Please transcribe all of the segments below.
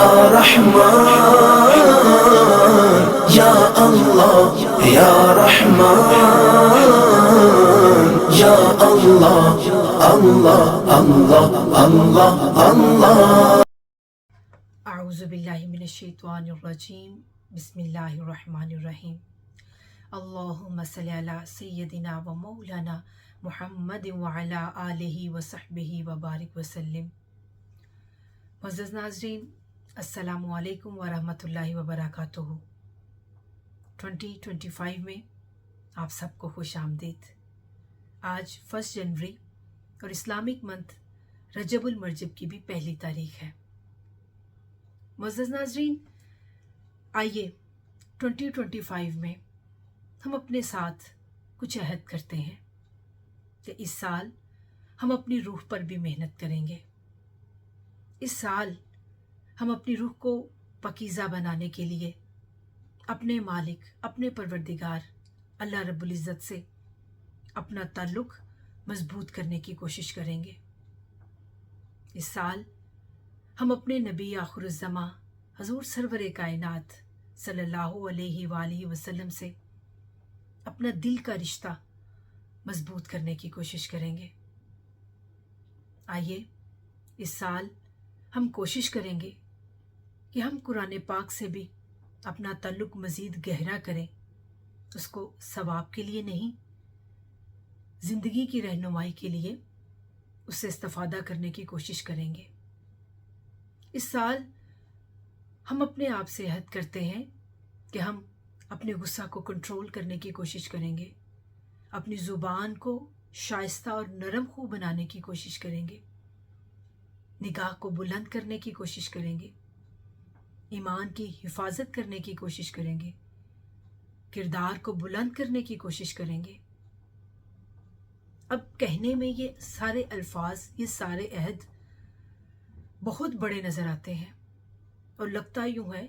رحمن یا اللہ یا رحمن یا اللہ اللہ اللہ اللہ اللہ. اعوذ باللہ من الشیطان الرجیم. بسم اللہ الرحمن الرحیم. اللہم صلی علی سیدنا و مولانا محمد وعلی آلہ وصحبہ وبارک وسلم. معزز ناظرین، السلام علیکم ورحمۃ اللہ وبرکاتہ. 2025 میں آپ سب کو خوش آمدید. آج 1 جنوری اور اسلامک منتھ رجب المرجب کی بھی پہلی تاریخ ہے. معزز ناظرین، آئیے 2025 میں ہم اپنے ساتھ کچھ عہد کرتے ہیں کہ اس سال ہم اپنی روح پر بھی محنت کریں گے. اس سال ہم اپنی روح کو پاکیزہ بنانے کے لیے اپنے مالک، اپنے پروردگار اللہ رب العزت سے اپنا تعلق مضبوط کرنے کی کوشش کریں گے. اس سال ہم اپنے نبی آخر الزماں حضور سرور کائنات صلی اللہ علیہ وآلہ وسلم سے اپنا دل کا رشتہ مضبوط کرنے کی کوشش کریں گے. آئیے اس سال ہم کوشش کریں گے کہ ہم قرآن پاک سے بھی اپنا تعلق مزید گہرا کریں. اس کو ثواب کے لیے نہیں، زندگی کی رہنمائی کے لیے اس سے استفادہ کرنے کی کوشش کریں گے. اس سال ہم اپنے آپ سے عہد کرتے ہیں کہ ہم اپنے غصہ کو کنٹرول کرنے کی کوشش کریں گے، اپنی زبان کو شائستہ اور نرم خو بنانے کی کوشش کریں گے، نگاہ کو بلند کرنے کی کوشش کریں گے، ایمان کی حفاظت کرنے کی کوشش کریں گے، کردار کو بلند کرنے کی کوشش کریں گے. اب کہنے میں یہ سارے الفاظ، یہ سارے عہد بہت بڑے نظر آتے ہیں اور لگتا یوں ہے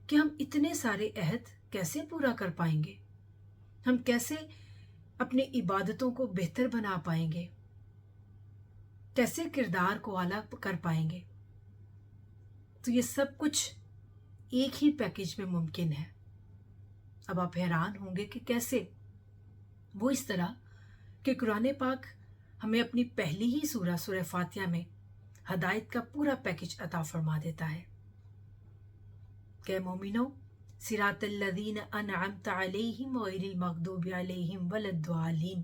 کہ ہم اتنے سارے عہد کیسے پورا کر پائیں گے، ہم کیسے اپنی عبادتوں کو بہتر بنا پائیں گے، کیسے کردار کو اعلیٰ کر پائیں گے. تو یہ سب کچھ ایک ہی پیکج میں ممکن ہے. اب آپ حیران ہوں گے کہ کیسے. وہ اس طرح کہ قرآن پاک ہمیں اپنی پہلی ہی سورہ فاتحہ میں ہدایت کا پورا پیکج عطا فرما دیتا ہے کہ مومنو صراط الذین انعمت علیہم غیر المغضوب علیہم ولا الضالین.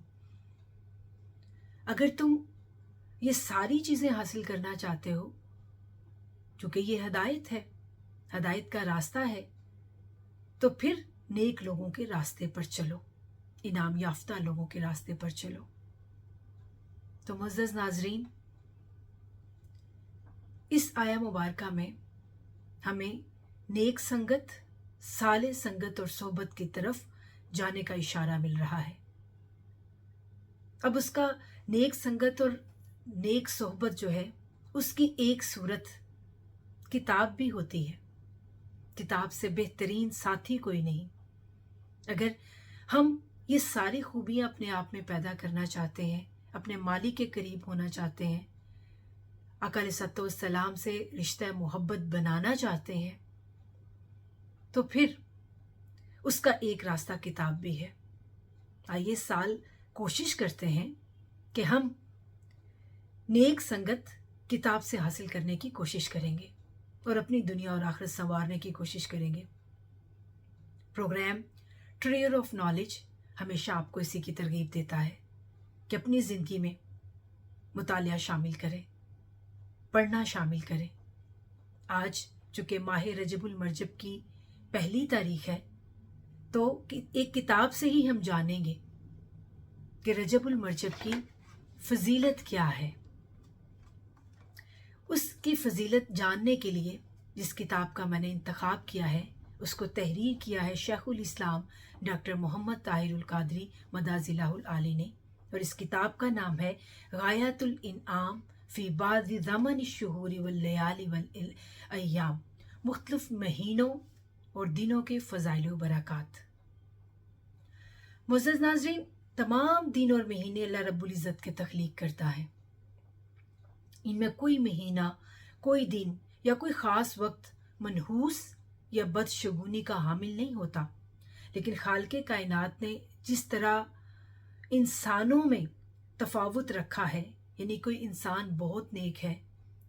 اگر تم یہ ساری چیزیں حاصل کرنا چاہتے ہو، چونکہ یہ ہدایت ہے، ہدایت کا راستہ ہے، تو پھر نیک لوگوں کے راستے پر چلو، انعام یافتہ لوگوں کے راستے پر چلو. تو معزز ناظرین، اس آیہ مبارکہ میں ہمیں نیک سنگت، صالح سنگت اور صحبت کی طرف جانے کا اشارہ مل رہا ہے. اب اس کا نیک سنگت اور نیک صحبت جو ہے، اس کی ایک صورت کتاب بھی ہوتی ہے. کتاب سے بہترین ساتھی کوئی نہیں. اگر ہم یہ ساری خوبیاں اپنے آپ میں پیدا کرنا چاہتے ہیں، اپنے مالک کے قریب ہونا چاہتے ہیں، آقا علیہ السلام سے رشتہ محبت بنانا چاہتے ہیں، تو پھر اس کا ایک راستہ کتاب بھی ہے. آئیے سال کوشش کرتے ہیں کہ ہم نیک سنگت کتاب سے حاصل کرنے کی کوشش کریں گے اور اپنی دنیا اور آخرت سنوارنے کی کوشش کریں گے. پروگرام ٹریئر آف نالج ہمیشہ آپ کو اسی کی ترغیب دیتا ہے کہ اپنی زندگی میں مطالعہ شامل کریں، پڑھنا شامل کریں. آج چونکہ ماہ رجب المرجب کی پہلی تاریخ ہے، تو ایک کتاب سے ہی ہم جانیں گے کہ رجب المرجب کی فضیلت کیا ہے. اس کی فضیلت جاننے کے لیے جس کتاب کا میں نے انتخاب کیا ہے، اس کو تحریر کیا ہے شیخ الاسلام ڈاکٹر محمد طاہر القادری مداظ اللہ العالی نے، اور اس کتاب کا نام ہے غایۃ الانعام فی بعض زمن الشہور واللیالی والایام، مختلف مہینوں اور دنوں کے فضائل و برکات. معزز ناظرین، تمام دن اور مہینے اللہ رب العزت کے تخلیق کرتا ہے. ان میں کوئی مہینہ، کوئی دن یا کوئی خاص وقت मनहूस या बदशगुनी का हामिल नहीं होता, लेकिन खालिक कायनात ने जिस तरह इंसानों में तफावत रखा है, यानी कोई इंसान बहुत नेक है,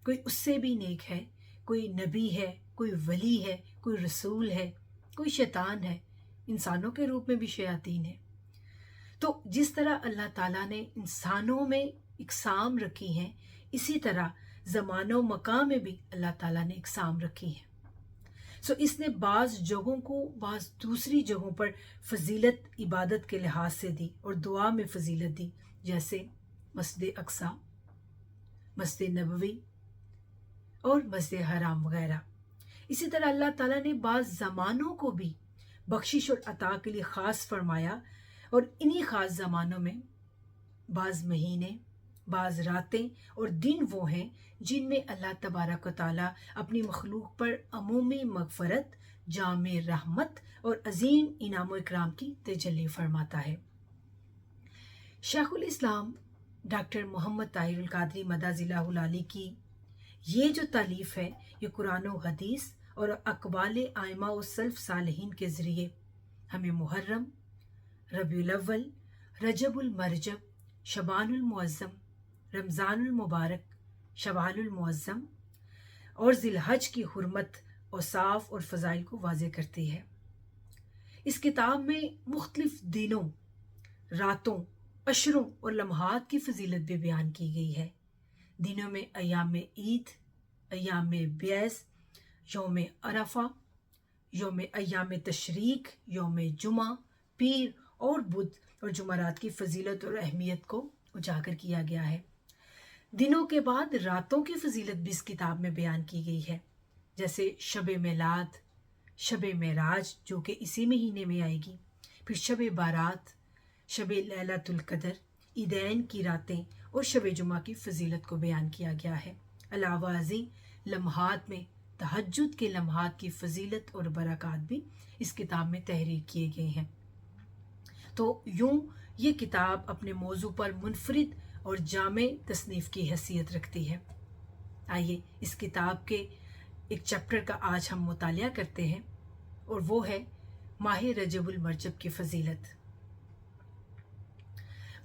कोई उससे भी नेक है, कोई नबी है, कोई वली है, कोई रसूल है, कोई शैतान है, इंसानों के रूप में भी शयातीन है। तो जिस तरह अल्लाह ताला ने इंसानों में इकसाम रखी हैं, इसी तरह ज़मानो मकाम में भी अल्लाह ताला ने इकसाम रखी हैं। सो इसने बाज़ जगहों को बाज़ दूसरी जगहों पर फजीलत इबादत के लिहाज से दी और दुआ में फजीलत दी, जैसे मस्जिद अक्सा, मस्जिद नबवी और मस्जिद हराम वगैरह। इसी तरह अल्लाह ताला ने बाज़ ज़मानों को भी बख्शिश और अता के लिए ख़ास फरमाया, और इन्हीं ख़ास ज़मानों में बाज़ महीने, बाज़ रातें और दिन वो हैं जिनमें अल्लाह तबारक व तआला अपनी मखलूक पर अमूमी मग़फ़रत, जामे रहमत और अज़ीम इनाम व इकराम की तजल्ली फरमाता है। शेखुल इस्लाम डॉक्टर मोहम्मद ताहिरुल क़ादरी मदाज़िल्लाहुल आली की ये जो तालीफ़ है, ये कुरान व हदीस और अक़वाल आइमा व सल्फ़ सालिहीन के ज़रिए हमें मुहर्रम, रबीउल अव्वल, रजबुल मरजब, शबानुल मुअज़्ज़म, रमज़ानुल मुबारक, शवालुल मुअज़्ज़म और ज़िलहज की हुर्मत, औसाफ और फ़ज़ाइल को वाज़ेह करती है। इस किताब में मुख्तलिफ़ दिनों, रातों, अशरों और लम्हात की फ़जीलत भी बयान की गई है। दिनों में अय्याम ईद, अय्याम बैस, यौम अरफा, यौम अय्याम तशरीक, यौम जुमा, पीर और बुध और जुमरात की फ़जीलत और अहमियत को उजागर किया गया है। दिनों के बाद रातों की फ़जीलत भी इस किताब में बयान की गई है, जैसे शब मिलाद, शब मेराज जो कि इसी महीने में आएगी, फिर शब बारात, शब लैलतुल क़द्र, ईदैन की रातें और शब जुमा की फ़जीलत को बयान किया गया है। अलावा अज़ीं लम्हात में तहज्जुद के लम्हात की फ़जीलत और बरक़ात भी इस किताब में तहरीर किए गए हैं। तो यूँ ये किताब अपने मौजू पर मुनफरिद और जामे तसनीफ़ की हैसियत रखती है। आइए इस किताब के एक चैप्टर का आज हम मुतालिया करते हैं, और वो है माह रजबुल मरजब की फ़जीलत।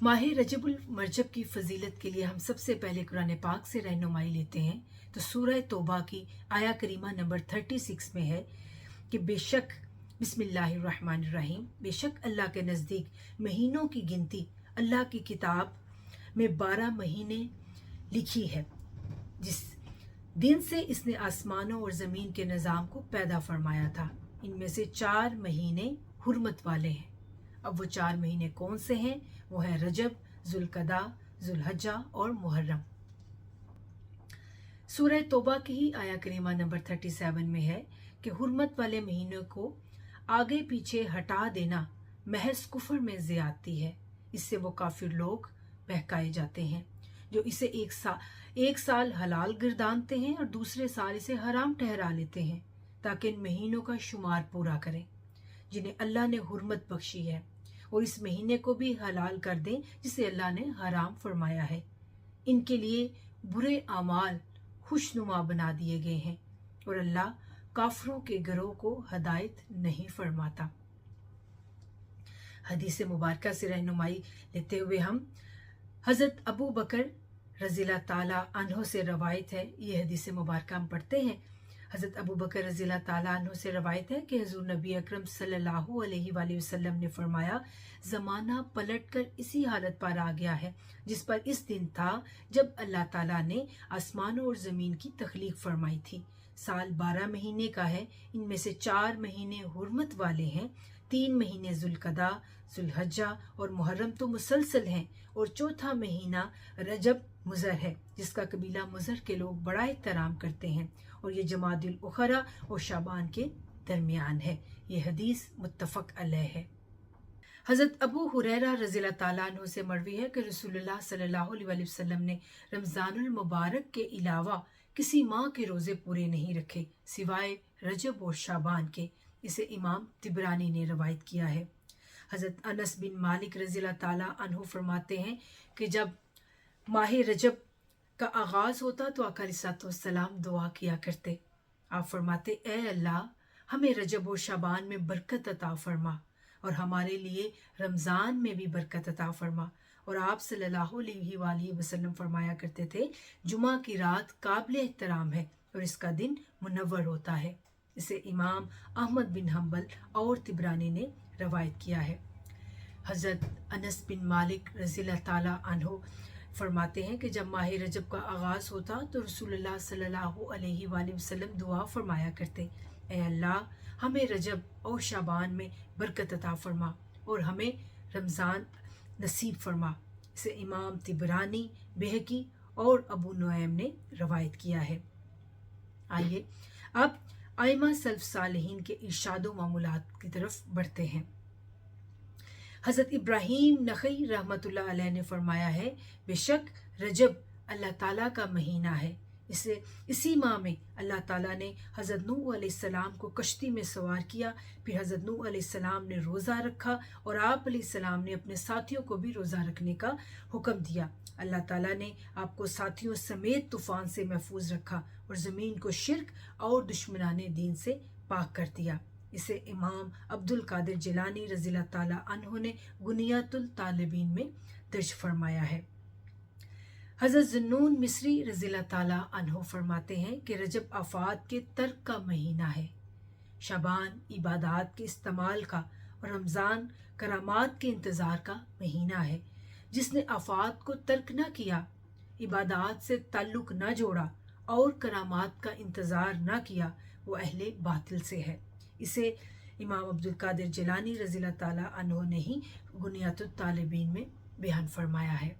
माह रजबुल मरजब की फ़जीलत के लिए हम सबसे पहले कुरान पाक से रहनुमाई लेते हैं। तो सूरह तौबा की आया करीमा नंबर 36 में है कि बेशक बिस्मिल्लाहिर्रहमानिर्रहीम, बेशक अल्लाह के नज़दीक महीनों की गिनती अल्लाह की किताब में 12 महीने लिखी है, जिस दिन से इसने आसमानों और ज़मीन के निज़ाम को पैदा फरमाया था। इनमें से 4 महीने हुर्मत वाले हैं। अब वो 4 महीने कौन से हैं? वो हैं रजब, ज़ुल्क़दा, ज़ुल्हज्जा और मुहर्रम। सूरह तौबा की ही आया करीमा नंबर 37 में है कि हुर्मत वाले महीनों को आगे पीछे हटा देना महज कुफ्र में ज़्यादती है। इससे वो काफिर लोग बहकाए जाते हैं जो इसे एक साल हलाल गिरदानते हैं और दूसरे साल इसे हराम ठहरा लेते हैं, ताकि इन महीनों का शुमार पूरा करें जिन्हें अल्लाह ने हुर्मत बख्शी है, और इस महीने को भी हलाल कर दें जिसे अल्लाह ने हराम फरमाया है। इनके लिए बुरे अमाल खुशनुमा बना दिए गए हैं, और अल्लाह काफरों के गिरोह को हदायत नहीं फरमाता। हदीस मुबारका से रहनुमाई लेते हुए हम हज़रत अबू बकर रज़ियल्लाहु ताला अन्हो से रवायत है, ये हदीस मुबारका हम पढ़ते हैं। हज़रत अबू बकर रज़ियल्लाहु ताला अन्हो से रवायत है कि हुज़ूर नबी अकरम सल्लल्लाहु अलैहि वसल्लम ने फरमाया, ज़माना पलटकर इसी हालत पर आ गया है जिस पर इस दिन था जब अल्लाह ताला ने आसमानों और ज़मीन की तख्लीक फरमाई थी। साल 12 महीने का है, इनमें से 4 महीने हुर्मत वाले हैं, 3 महीने ज़ुल्क़दा, ज़ुल्हज्जा और मुहर्रम तो मुसलसल हैं, और चौथा महीना रजब मुज़र है जिसका कबीला मुज़र के लोग बड़ा एहतराम करते हैं, और ये जमादुल उखरा और शाबान के दरमियान है। ये हदीस मुत्तफ़क़ अलैह है। हज़रत अबू हुरैरा रज़ियल्लाहु ताला अन्हु से मरवी है कि रसूलुल्लाह सल्लल्लाहु अलैहि वसल्लम ने रमज़ानुल मुबारक के अलावा किसी माह के रोज़े पूरे नहीं रखे सिवाय रजब और शाबान के। इसे इमाम तिबरानी ने रवायत किया है। हज़रत अनस बिन मालिक रज़ियल्लाहु ताला अन्हु फरमाते हैं कि जब माह रजब का आगाज़ होता तो आका अलैहिस्सलातु वस्सलाम दुआ किया करते। आप फरमाते, ए अल्लाह, हमें रजब और शाबान में बरकत अता फरमा और हमारे लिए रमज़ान में भी बरकत अता फरमा। और आप सल्लल्लाहु अलैहि वसल्लम फरमाया करते थे, जुमा की रात काबिल एहतराम है और इसका दिन मुनव्वर होता है। इसे इमाम अहमद बिन हम्बल और तिबरानी ने रवायत किया है। हज़रत अनस बिन मालिक रज़ियल्लाहु ताला अन्हु फरमाते हैं कि जब माह रजब का आगाज़ होता तो रसूलुल्लाह सल्लल्लाहु अलैहि वसल्लम दुआ फरमाया करते, ए अल्लाह, हमें रजब और शाबान में बरकत अता फरमा और हमें रमज़ान नसीब फरमा। इसे इमाम तिबरानी, बेहकी और अबू नुऐम ने रवायत किया है। आइए अब आइमा सल्फ सालिहीन के इरशाद व मामूलात की तरफ बढ़ते हैं। हज़रत इब्राहीम नखई रहमतुल्लाह अलैह ने फरमाया है, बेशक रजब अल्लाह ताला का महीना है। इसी माह में अल्लाह ताला ने हज़रत नूह अलैहिस्सलाम को कश्ती में सवार किया। फिर हज़रत नूह अलैहिस्सलाम ने रोज़ा रखा और आप अलैहिस्सलाम ने अपने साथियों को भी रोज़ा रखने का हुक्म दिया। अल्लाह ताला ने आपको साथियों समेत तूफ़ान से महफूज रखा और ज़मीन को शिर्क और दुश्मनाने दीन से पाक कर दिया। इसे इमाम अब्दुल कादिर जिलानी रज़ियल्लाहु ताला अन्हु ने गुनियतुल तालिबीन में दर्ज फरमाया है। हज़रत ज़ुन्नून मिस्री रज़ियल्लाहु ताला अन्हु फरमाते हैं कि रजब आफ़ात के तर्क का महीना है, शाबान इबादात के इस्तेमाल का और रमज़ान करामात के इंतज़ार का महीना है। जिसने आफ़ात को तर्क न किया, इबादात से ताल्लुक़ न जोड़ा और करामात का इंतज़ार न किया, वो अहले बातिल से है। इसे इमाम अब्दुल कादिर जिलानी रज़ियल्लाहु ताला अन्हु ने ही गुनियतुत तालिबीन में बयान फरमाया है।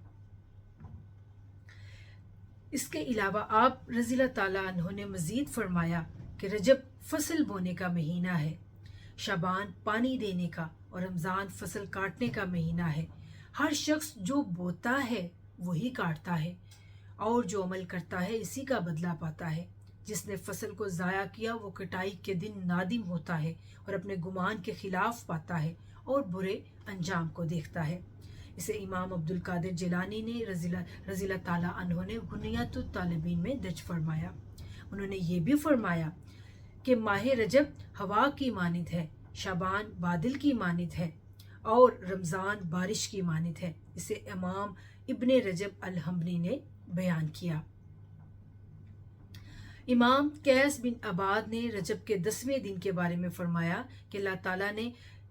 इसके अलावा आप रज़ियल्लाहु ताला अन्हु ने मज़ीद फरमाया कि रजब फसल बोने का महीना है, शाबान पानी देने का और रमज़ान फसल काटने का महीना है। हर शख्स जो बोता है वही काटता है और जो अमल करता है इसी का बदला पाता है। जिसने फसल को ज़ाया किया वो कटाई के दिन नादिम होता है और अपने गुमान के खिलाफ पाता है और बुरे अंजाम को देखता है। इसे इमाम अब्दुल कादिर जिलानी ने रज़ियल्लाहु ताला अन्हु ने गुनियतुत तालिबीन में दर्ज फरमाया। उन्होंने ये भी फरमाया कि माह रजब हवा की मानिद है, शाबान बादल की मानिद है और रमज़ान बारिश की मानिद है। इसे इमाम इब्ने रजब अल-हम्बली ने बयान किया। इमाम कैस बिन अबाद ने रजब के 10वें दिन के बारे में फरमाया कि अल्लाह ताला ने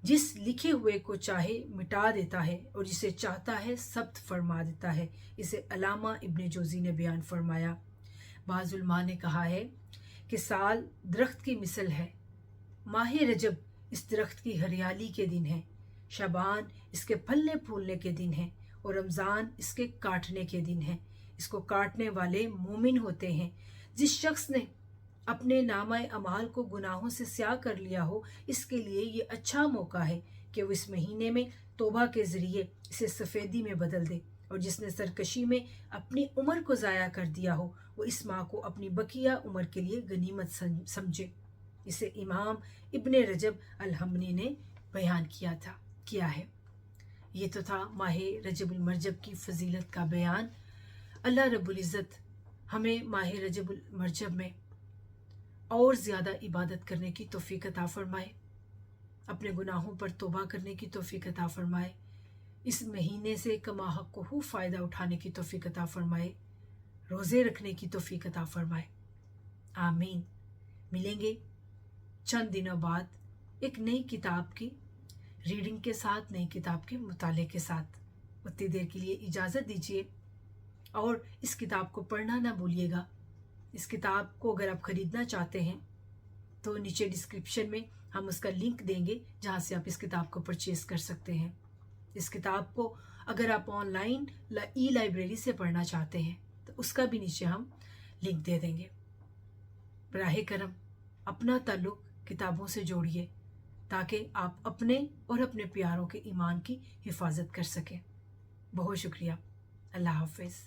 जिस लिखे हुए को चाहे मिटा देता है और जिसे चाहता है सब्त फरमा देता है। इसे अलामा इब्ने जोज़ी ने बयान फरमाया। बाज़ उलमा ने कहा है कि साल दरख्त की मिसल है, माह रजब इस दरख्त की हरियाली के दिन है, शाबान इसके फलने फूलने के दिन है और रमज़ान इसके काटने के दिन है। इसको काटने वाले मोमिन होते हैं। जिस शख्स ने अपने नामाए अमाल को गुनाहों से स्याह कर लिया हो, इसके लिए ये अच्छा मौका है कि वो इस महीने में तौबा के ज़रिए इसे सफ़ेदी में बदल दे। और जिसने सरकशी में अपनी उम्र को ज़ाया कर दिया हो, वो इस माह को अपनी बकिया उम्र के लिए गनीमत समझे। इसे इमाम इब्ने रजब अल-हम्बली ने बयान किया है। ये तो था माह रजबुल मरजब की फजीलत का बयान। अल्लाह रब्बुल इज़्ज़त हमें माह रजबुल मरजब में और ज़्यादा इबादत करने की तौफीक अता फ़रमाए, अपने गुनाहों पर तौबा करने की तौफीक अता फ़रमाए, इस महीने से कमा हक़्क़ुहू फ़ायदा उठाने की तौफीक अता फ़रमाए, रोज़े रखने की तौफीक अता फ़रमाए। आमीन। मिलेंगे चंद दिनों बाद एक नई किताब की रीडिंग के साथ, नई किताब के मुताले के साथ। उतनी देर के लिए इजाज़त दीजिए और इस किताब को पढ़ना ना भूलिएगा। इस किताब को अगर आप ख़रीदना चाहते हैं तो नीचे डिस्क्रिप्शन में हम उसका लिंक देंगे जहाँ से आप इस किताब को परचेज़ कर सकते हैं। इस किताब को अगर आप ऑनलाइन ई लाइब्रेरी से पढ़ना चाहते हैं तो उसका भी नीचे हम लिंक दे देंगे। बराहे करम अपना ताल्लुक़ किताबों से जोड़िए ताकि आप अपने और अपने प्यारों के ईमान की हिफाजत कर सकें। बहुत शुक्रिया। अल्लाह हाफ़िज़।